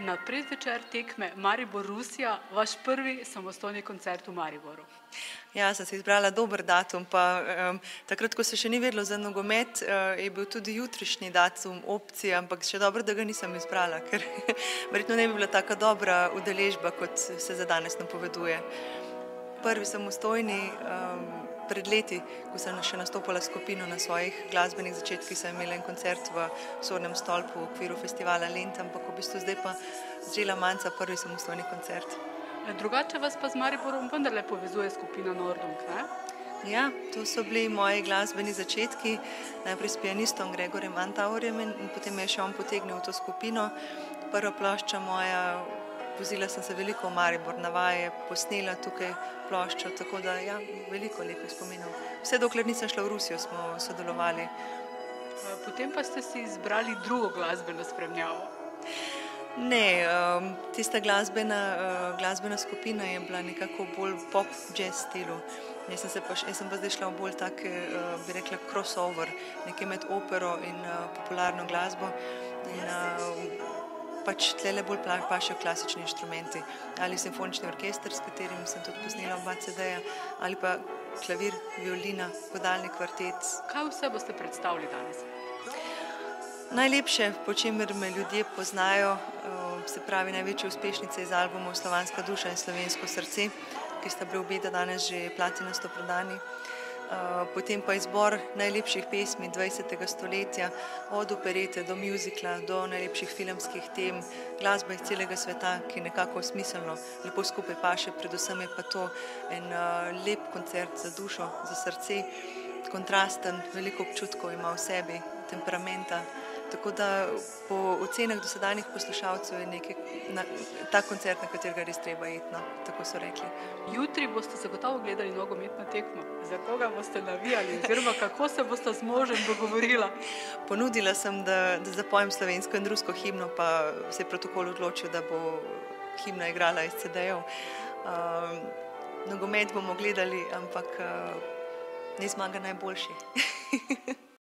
na predvečer tekme Maribor-Rusija, vaš prvi samostojni koncert v Mariboru. Ja, sem si izbrala dober datum, pa takrat, ko se še ni vedelo za nogomet, je bil tudi jutrišnji datum opcija, ampak še dobro, da ga nisem izbrala, ker verjetno ne bi bila taka dobra udeležba, kot se za danes napoveduje. Prvi samostojni pred leti, ko sem še nastopala skupino na svojih glasbenih začetkih, sem imela en koncert v Sodnem stolpu v okviru festivala Lent, ampak v bistvu zdaj pa začela manca prvi samostojni koncert. Drugače vas pa z Mariborom vendarle povezuje skupina Nordung, ne? Ja, to so bili moji glasbeni začetki, najprej s pianistom Gregorjem Antaurjem in potem je še on potegnil v to skupino. Prva plošča moja, vozila sem se veliko v Maribor, na vaje, posnela tukaj ploščo, tako da ja, veliko lepih spominov. Vse dokler nisem šla v Rusijo, smo sodelovali. Potem pa ste si izbrali drugo glasbeno spremljavo. Ne, tista glasbena skupina je bila nekako bolj pop jazz stilu. Jaz sem pa zdaj šla v bolj tak, bi rekla, crossover, nekaj med opero in popularno glasbo. In pač tlele bolj pašejo klasični inštrumenti. Ali simfonični orkester, s katerim sem tudi posnela oba CD-ja, ali pa klavir, violina, godalni kvartet. Kaj vse boste predstavili danes? Najlepše, po čemer me ljudje poznajo, se pravi največje uspešnice iz albumov Slovanska duša in Slovensko srce, ki sta bili obe danes že platinasto prodani. Potem pa izbor najlepših pesmi 20. stoletja, od operete do muzikla, do najlepših filmskih tem, glasba iz celega sveta, ki nekako smiselno lepo skupaj paše, predvsem je pa to en lep koncert za dušo, za srce, kontrasten, veliko občutkov ima v sebi, temperamenta. Tako da po ocenah dosedanjih poslušalcev je ta koncert, na katerega res treba iti, no, tako so rekli. Jutri boste zagotovo gledali nogometno tekmo. Za koga boste navijali oziroma kako se boste z možem dogovorila? Ponudila sem, da zapojem slovensko in rusko himno, pa se je protokol odločil, da bo himna igrala iz CD-jev. Nogomet bomo gledali, ampak ne zmaga najboljši.